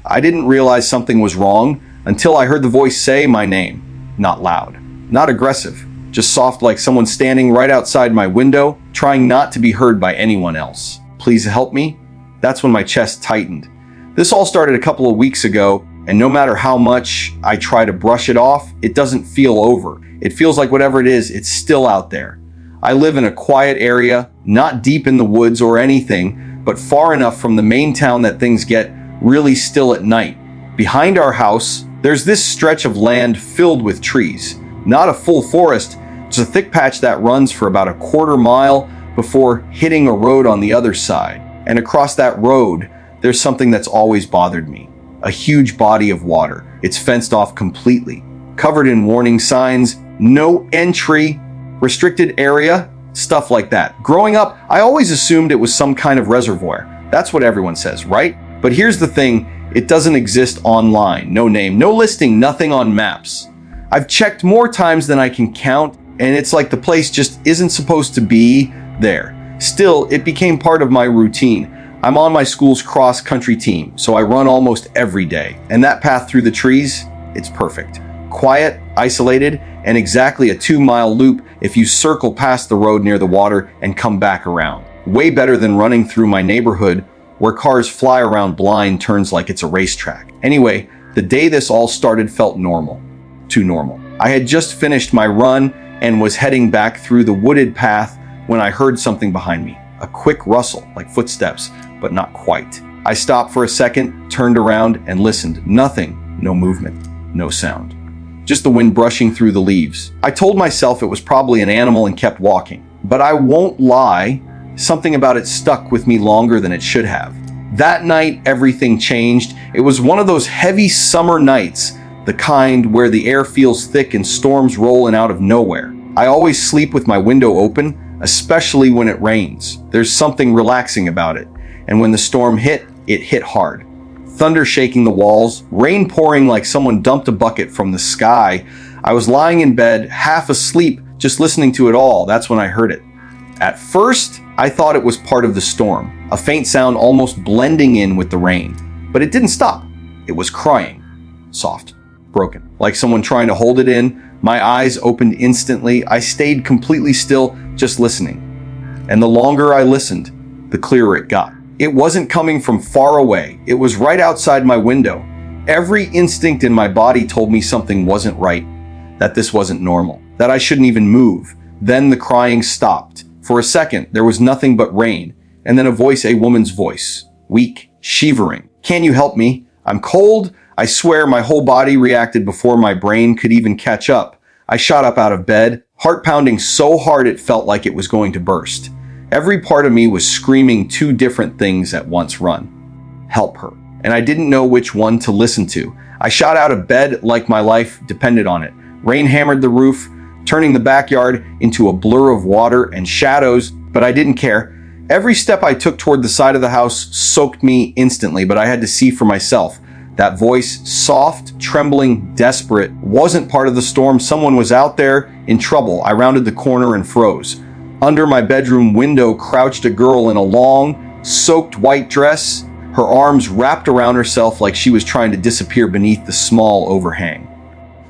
I didn't realize something was wrong until I heard the voice say my name. Not loud, not aggressive, just soft, like someone standing right outside my window, trying not to be heard by anyone else. Please help me? That's when my chest tightened. This all started a couple of weeks ago, and no matter how much I try to brush it off, it doesn't feel over. It feels like whatever it is, it's still out there. I live in a quiet area, not deep in the woods or anything, but far enough from the main town that things get really still at night. Behind our house, there's this stretch of land filled with trees. Not a full forest, it's a thick patch that runs for about a quarter mile before hitting a road on the other side. And across that road, there's something that's always bothered me. A huge body of water. It's fenced off completely, covered in warning signs, no entry, restricted area, stuff like that. Growing up, I always assumed it was some kind of reservoir. That's what everyone says, right? But here's the thing, it doesn't exist online. No name, no listing, nothing on maps. I've checked more times than I can count, and it's like the place just isn't supposed to be there. Still, it became part of my routine. I'm on my school's cross-country team, so I run almost every day. And that path through the trees, it's perfect. Quiet, isolated, and exactly a 2-mile loop if you circle past the road near the water and come back around. Way better than running through my neighborhood where cars fly around blind turns like it's a racetrack. Anyway, the day this all started felt normal. Too normal. I had just finished my run and was heading back through the wooded path when I heard something behind me. A quick rustle, like footsteps, but not quite. I stopped for a second, turned around, and listened. Nothing. No movement. No sound. Just the wind brushing through the leaves. I told myself it was probably an animal and kept walking. But I won't lie, something about it stuck with me longer than it should have. That night, everything changed. It was one of those heavy summer nights, the kind where the air feels thick and storms roll in out of nowhere. I always sleep with my window open, especially when it rains. There's something relaxing about it. And when the storm hit, it hit hard. Thunder shaking the walls, rain pouring like someone dumped a bucket from the sky. I was lying in bed, half asleep, just listening to it all. That's when I heard it. At first, I thought it was part of the storm, a faint sound almost blending in with the rain. But it didn't stop. It was crying. Soft, broken, like someone trying to hold it in. My eyes opened instantly. I stayed completely still, just listening. And the longer I listened, the clearer it got. It wasn't coming from far away. It was right outside my window. Every instinct in my body told me something wasn't right, that this wasn't normal, that I shouldn't even move. Then the crying stopped. For a second, there was nothing but rain, and then a woman's voice, weak, shivering. Can you help me? I'm cold. I swear my whole body reacted before my brain could even catch up. I shot up out of bed, heart pounding so hard it felt like it was going to burst. Every part of me was screaming two different things at once. Run. Help her. And I didn't know which one to listen to. I shot out of bed like my life depended on it. Rain hammered the roof, turning the backyard into a blur of water and shadows, but I didn't care. Every step I took toward the side of the house soaked me instantly, but I had to see for myself. That voice, soft, trembling, desperate, wasn't part of the storm. Someone was out there in trouble. I rounded the corner and froze. Under my bedroom window crouched a girl in a long, soaked white dress, her arms wrapped around herself like she was trying to disappear beneath the small overhang.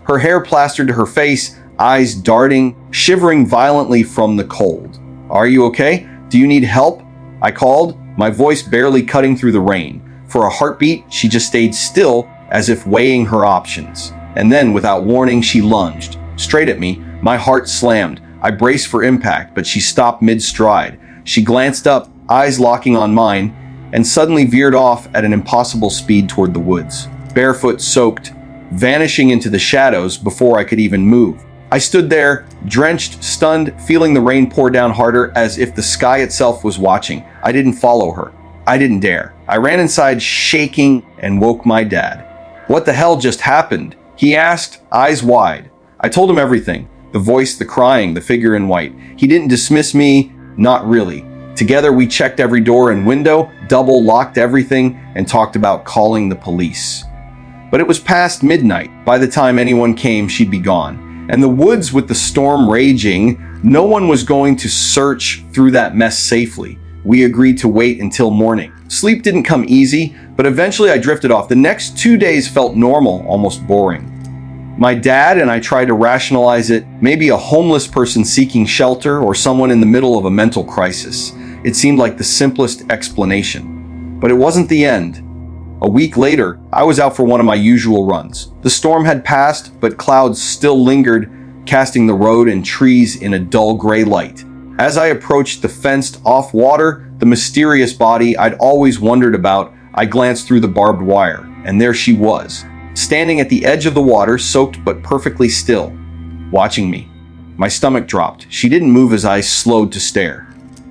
Her hair plastered to her face, eyes darting, shivering violently from the cold. Are you okay? Do you need help? I called, my voice barely cutting through the rain. For a heartbeat, she just stayed still, as if weighing her options. And then, without warning, she lunged, straight at me. My heart slammed. I braced for impact, but she stopped mid-stride. She glanced up, eyes locking on mine, and suddenly veered off at an impossible speed toward the woods. Barefoot, soaked, vanishing into the shadows before I could even move. I stood there, drenched, stunned, feeling the rain pour down harder as if the sky itself was watching. I didn't follow her. I didn't dare. I ran inside, shaking, and woke my dad. What the hell just happened? He asked, eyes wide. I told him everything. The voice, the crying, the figure in white. He didn't dismiss me, not really. Together we checked every door and window, double locked everything, and talked about calling the police. But it was past midnight. By the time anyone came, she'd be gone. And the woods with the storm raging, no one was going to search through that mess safely. We agreed to wait until morning. Sleep didn't come easy, but eventually I drifted off. The next 2 days felt normal, almost boring. My dad and I tried to rationalize it, maybe a homeless person seeking shelter or someone in the middle of a mental crisis. It seemed like the simplest explanation. But it wasn't the end. A week later, I was out for one of my usual runs. The storm had passed, but clouds still lingered, casting the road and trees in a dull gray light. As I approached the fenced-off water, the mysterious body I'd always wondered about, I glanced through the barbed wire, and there she was, standing at the edge of the water, soaked but perfectly still, watching me. My stomach dropped. She didn't move as I slowed to stare.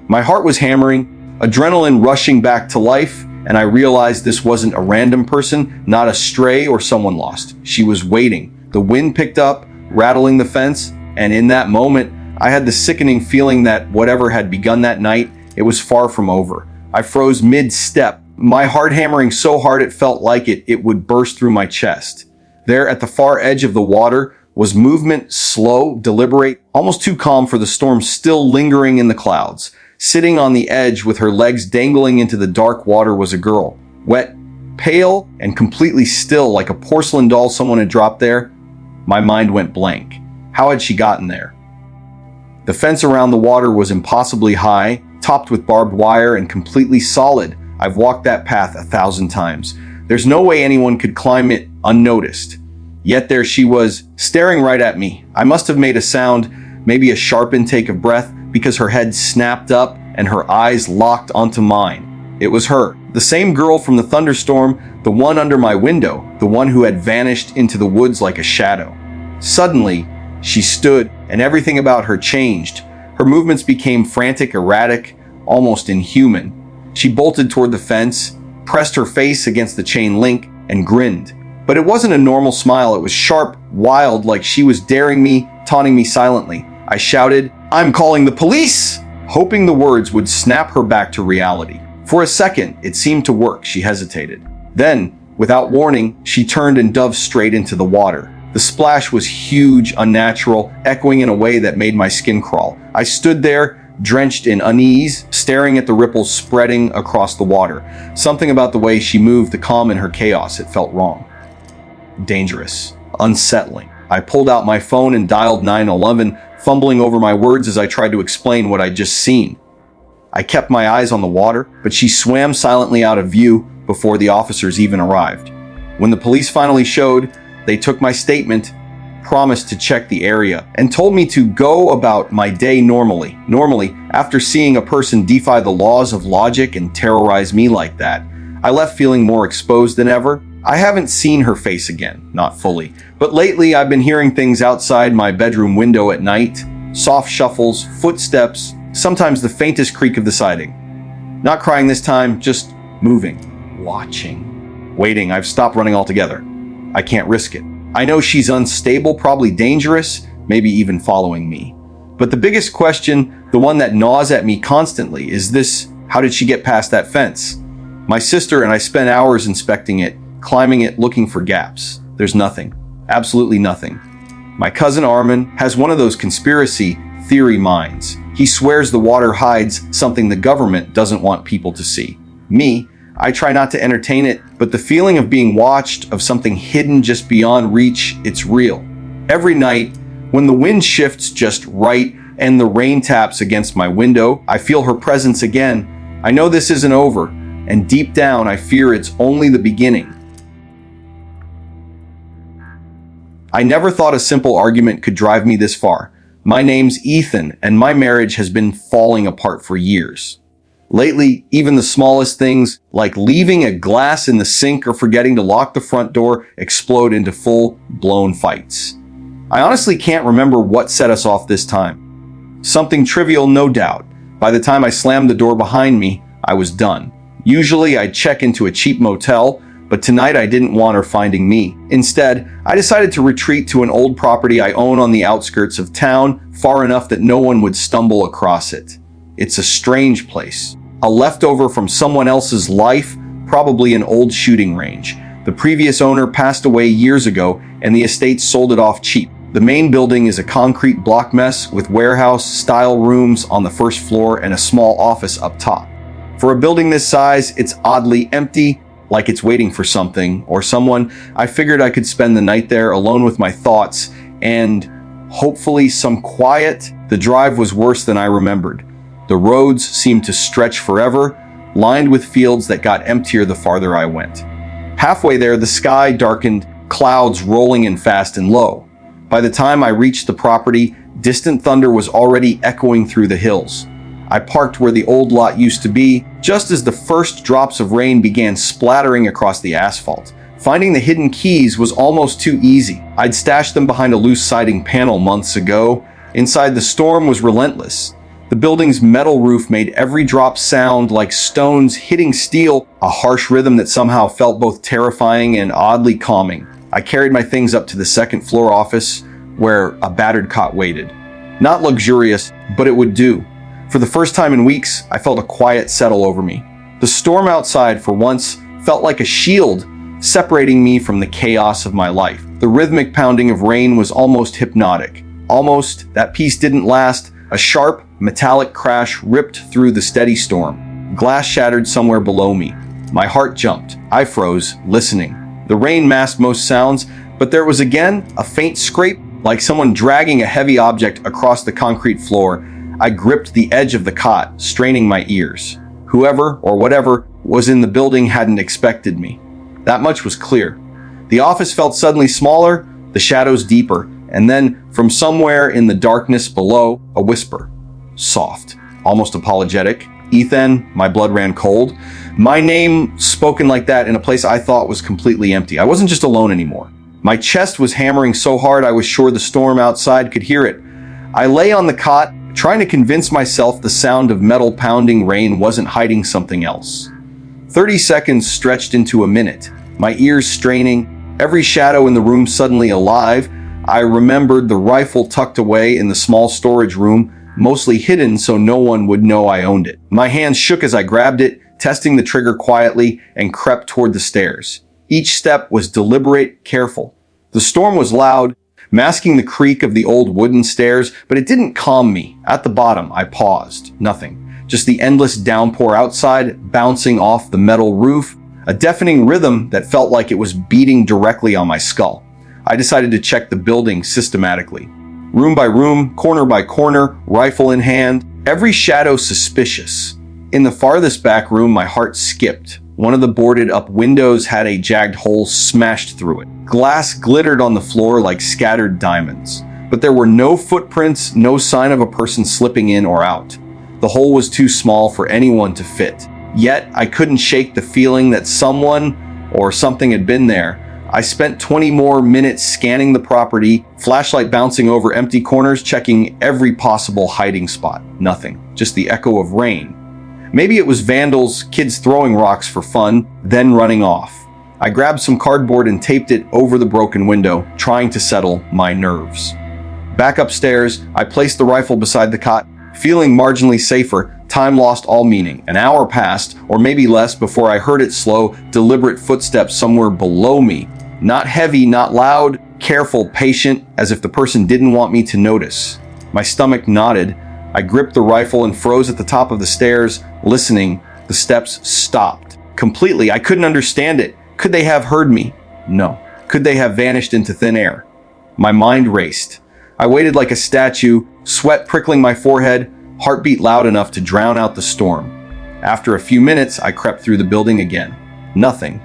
My heart was hammering, adrenaline rushing back to life, and I realized this wasn't a random person, not a stray or someone lost. She was waiting. The wind picked up, rattling the fence, and in that moment, I had the sickening feeling that whatever had begun that night, it was far from over. I froze mid-step, my heart hammering so hard it felt like it would burst through my chest. There at the far edge of the water was movement, slow, deliberate, almost too calm for the storm still lingering in the clouds. Sitting on the edge with her legs dangling into the dark water was a girl, wet, pale, and completely still like a porcelain doll someone had dropped there. My mind went blank. How had she gotten there? The fence around the water was impossibly high, topped with barbed wire and completely solid. I've walked that path 1,000 times. There's no way anyone could climb it unnoticed. Yet there she was, staring right at me. I must have made a sound, maybe a sharp intake of breath, because her head snapped up and her eyes locked onto mine. It was her, the same girl from the thunderstorm, the one under my window, the one who had vanished into the woods like a shadow. Suddenly, she stood, and everything about her changed. Her movements became frantic, erratic, almost inhuman. She bolted toward the fence, pressed her face against the chain link, and grinned. But it wasn't a normal smile. It was sharp, wild, like she was daring me, taunting me silently. I shouted, "I'm calling the police!" hoping the words would snap her back to reality. For a second, it seemed to work. She hesitated. Then, without warning, she turned and dove straight into the water. The splash was huge, unnatural, echoing in a way that made my skin crawl. I stood there, drenched in unease, staring at the ripples spreading across the water. Something about the way she moved, the calm in her chaos, it felt wrong. Dangerous. Unsettling. I pulled out my phone and dialed 911, fumbling over my words as I tried to explain what I'd just seen. I kept my eyes on the water, but she swam silently out of view before the officers even arrived. When the police finally showed, they took my statement, promised to check the area, and told me to go about my day normally. Normally, after seeing a person defy the laws of logic and terrorize me like that, I left feeling more exposed than ever. I haven't seen her face again, not fully, but lately I've been hearing things outside my bedroom window at night, soft shuffles, footsteps, sometimes the faintest creak of the siding. Not crying this time, just moving, watching, waiting. I've stopped running altogether. I can't risk it. I know she's unstable, probably dangerous, maybe even following me. But the biggest question, the one that gnaws at me constantly, is this: how did she get past that fence? My sister and I spent hours inspecting it, climbing it, looking for gaps. There's nothing. Absolutely nothing. My cousin Armin has one of those conspiracy theory minds. He swears the water hides something the government doesn't want people to see. Me, I try not to entertain it, but the feeling of being watched, of something hidden just beyond reach, it's real. Every night, when the wind shifts just right and the rain taps against my window, I feel her presence again. I know this isn't over, and deep down I fear it's only the beginning. I never thought a simple argument could drive me this far. My name's Ethan, and my marriage has been falling apart for years. Lately, even the smallest things, like leaving a glass in the sink or forgetting to lock the front door, explode into full-blown fights. I honestly can't remember what set us off this time. Something trivial, no doubt. By the time I slammed the door behind me, I was done. Usually I'd check into a cheap motel, but tonight I didn't want her finding me. Instead, I decided to retreat to an old property I own on the outskirts of town, far enough that no one would stumble across it. It's a strange place. A leftover from someone else's life, probably an old shooting range. The previous owner passed away years ago, and the estate sold it off cheap. The main building is a concrete block mess with warehouse-style rooms on the first floor and a small office up top. For a building this size, it's oddly empty, like it's waiting for something or someone. I figured I could spend the night there alone with my thoughts and hopefully some quiet. The drive was worse than I remembered. The roads seemed to stretch forever, lined with fields that got emptier the farther I went. Halfway there, the sky darkened, clouds rolling in fast and low. By the time I reached the property, distant thunder was already echoing through the hills. I parked where the old lot used to be, just as the first drops of rain began splattering across the asphalt. Finding the hidden keys was almost too easy. I'd stashed them behind a loose siding panel months ago. Inside, the storm was relentless. The building's metal roof made every drop sound like stones hitting steel, a harsh rhythm that somehow felt both terrifying and oddly calming. I carried my things up to the second-floor office, where a battered cot waited. Not luxurious, but it would do. For the first time in weeks, I felt a quiet settle over me. The storm outside, for once, felt like a shield, separating me from the chaos of my life. The rhythmic pounding of rain was almost hypnotic. Almost, that peace didn't last. A sharp, metallic crash ripped through the steady storm. Glass shattered somewhere below me. My heart jumped. I froze, listening. The rain masked most sounds, but there was again a faint scrape, like someone dragging a heavy object across the concrete floor. I gripped the edge of the cot, straining my ears. Whoever or whatever was in the building hadn't expected me. That much was clear. The office felt suddenly smaller, the shadows deeper, and then, from somewhere in the darkness below, a whisper. Soft, almost apologetic. Ethan, my blood ran cold. My name spoken like that in a place I thought was completely empty. I wasn't just alone anymore. My chest was hammering so hard I was sure the storm outside could hear it. I lay on the cot, trying to convince myself the sound of metal pounding rain wasn't hiding something else. 30 seconds stretched into a minute, my ears straining, every shadow in the room suddenly alive. I remembered the rifle tucked away in the small storage room, mostly hidden so no one would know I owned it. My hands shook as I grabbed it, testing the trigger quietly, and crept toward the stairs. Each step was deliberate, careful. The storm was loud, masking the creak of the old wooden stairs, but it didn't calm me. At the bottom, I paused. Nothing. Just the endless downpour outside, bouncing off the metal roof, a deafening rhythm that felt like it was beating directly on my skull. I decided to check the building systematically. Room by room, corner by corner, rifle in hand, every shadow suspicious. In the farthest back room, my heart skipped. One of the boarded-up windows had a jagged hole smashed through it. Glass glittered on the floor like scattered diamonds. But there were no footprints, no sign of a person slipping in or out. The hole was too small for anyone to fit. Yet, I couldn't shake the feeling that someone or something had been there. I spent 20 more minutes scanning the property, flashlight bouncing over empty corners, checking every possible hiding spot. Nothing. Just the echo of rain. Maybe it was vandals, kids throwing rocks for fun, then running off. I grabbed some cardboard and taped it over the broken window, trying to settle my nerves. Back upstairs, I placed the rifle beside the cot. Feeling marginally safer, time lost all meaning. An hour passed, or maybe less, before I heard its slow, deliberate footsteps somewhere below me. Not heavy, not loud, careful, patient, as if the person didn't want me to notice. My stomach knotted. I gripped the rifle and froze at the top of the stairs, listening. The steps stopped. Completely, I couldn't understand it. Could they have heard me? No. Could they have vanished into thin air? My mind raced. I waited like a statue, sweat prickling my forehead, heartbeat loud enough to drown out the storm. After a few minutes, I crept through the building again. Nothing.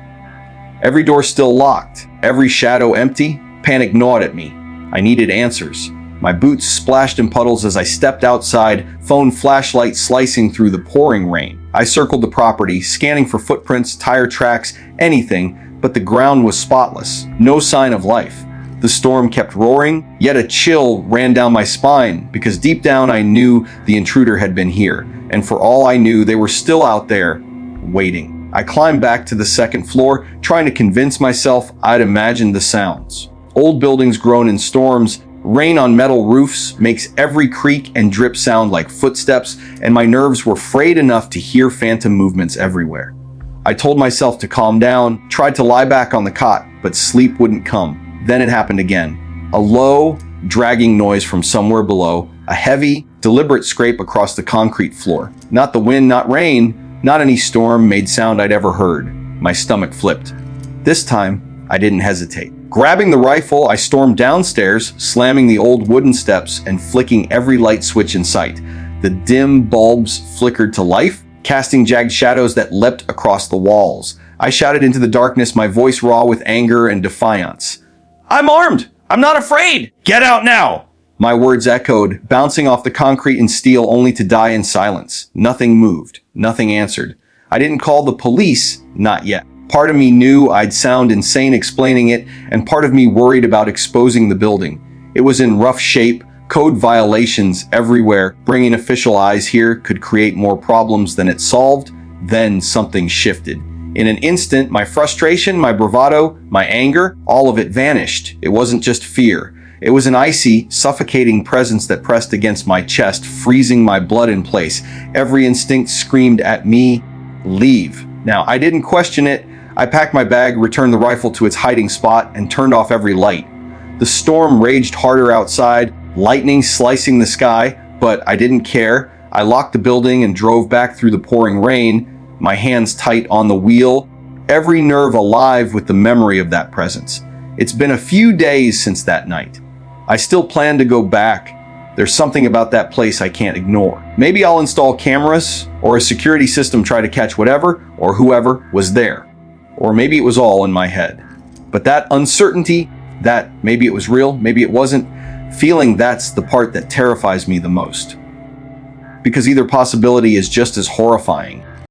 Every door still locked, every shadow empty. Panic gnawed at me. I needed answers. My boots splashed in puddles as I stepped outside, phone flashlight slicing through the pouring rain. I circled the property, scanning for footprints, tire tracks, anything, but the ground was spotless. No sign of life. The storm kept roaring, yet a chill ran down my spine because deep down I knew the intruder had been here, and for all I knew, they were still out there, waiting. I climbed back to the second floor, trying to convince myself I'd imagined the sounds. Old buildings groan in storms, rain on metal roofs makes every creak and drip sound like footsteps, and my nerves were frayed enough to hear phantom movements everywhere. I told myself to calm down, tried to lie back on the cot, but sleep wouldn't come. Then it happened again. A low, dragging noise from somewhere below, a heavy, deliberate scrape across the concrete floor. Not the wind, not rain, Not any storm made sound I'd ever heard. My stomach flipped. This time, I didn't hesitate. Grabbing the rifle, I stormed downstairs, slamming the old wooden steps and flicking every light switch in sight. The dim bulbs flickered to life, casting jagged shadows that leapt across the walls. I shouted into the darkness, my voice raw with anger and defiance. "I'm armed! I'm not afraid! Get out now!" My words echoed, bouncing off the concrete and steel only to die in silence. Nothing moved. Nothing answered. I didn't call the police, not yet. Part of me knew I'd sound insane explaining it, and part of me worried about exposing the building. It was in rough shape, code violations everywhere. Bringing official eyes here could create more problems than it solved. Then something shifted. In an instant, my frustration, my bravado, my anger, all of it vanished. It wasn't just fear. It was an icy, suffocating presence that pressed against my chest, freezing my blood in place. Every instinct screamed at me, leave. Now, I didn't question it. I packed my bag, returned the rifle to its hiding spot, and turned off every light. The storm raged harder outside, lightning slicing the sky, but I didn't care. I locked the building and drove back through the pouring rain, my hands tight on the wheel, every nerve alive with the memory of that presence. It's been a few days since that night. I still plan to go back. There's something about that place I can't ignore. Maybe I'll install cameras or a security system try to catch whatever or whoever was there. Or maybe it was all in my head. But that uncertainty, that maybe it was real, maybe it wasn't, feeling that's the part that terrifies me the most. Because either possibility is just as horrifying.